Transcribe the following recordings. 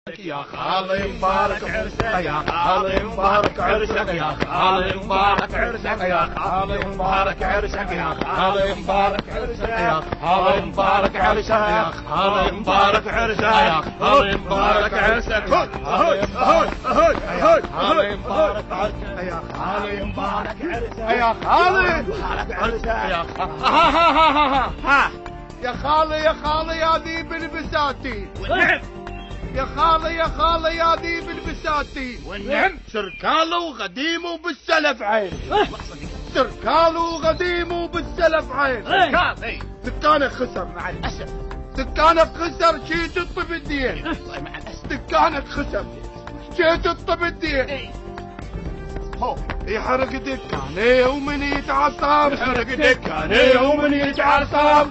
يا خالي مبارك عرسك يا خالي مبارك عرسك يا خالي مبارك عرسك يا خالي مبارك عرسك يا خالي مبارك عرسك يا خالي مبارك عرسك يا خالي مبارك عرسك يا خالي مبارك عرسك اهوي اهوي اهوي اهوي اهوي مبارك عرسك يا خالي مبارك عرسك يا خالي مبارك عرسك يا ها يا خالي يا ذيب البساتين. والنعم يا خالي يا ذيب البساتين. والنعم سركاله وغديمه بالسلف عين. سركاله وغديمه بالسلف عين. دكانك خسر مع الاسف. دكانك خسر شي تطب الدين. مع الاسف دكانك خسر شي تطب الدين. هو يحرق دكانه ومن يتعصب. يحرق دكانه ومن يتعصب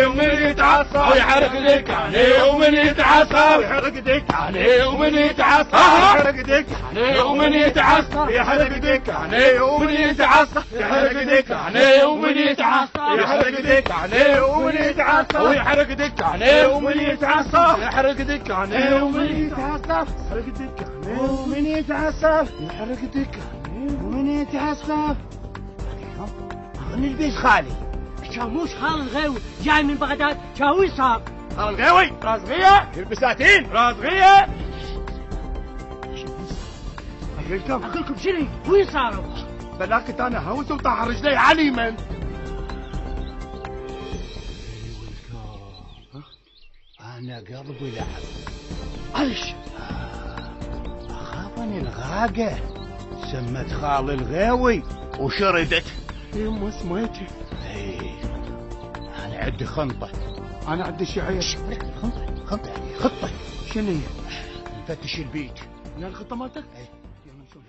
ومن يتعصب يحرق دكانه ومن يتعصب يحرق دكانه ومن يتعصب يحرق دكانه ومن يتعصب يحرق دكانه ومن يتعصب يحرق دكانه ومن يتعصب يحرق دكانه ومن يتعصب يحرق دكانه ومن يتعصب يحرق دكانه ومن يتعصب يحرق دكانه ومن يتعصب يحرق دكانه ومن يتعصب. من البيت خالي شاموش خال الغاوي جاي من بغداد شاوي صار. خال الغاوي رازغية البساتين رازغية. عقلكم شنو وين صاروا؟ بلاكت انا هوس وطاح رجلي علي من انا قلبي لعب عش اخافني الغاقة سمت خال الغاوي وشردت يما سميتي. انا عندي خنطة. انا عندي شعير. خنطة يعني خطة. شنو هي؟ نفتش البيت. الخطه مالتك؟ يلا نشوف.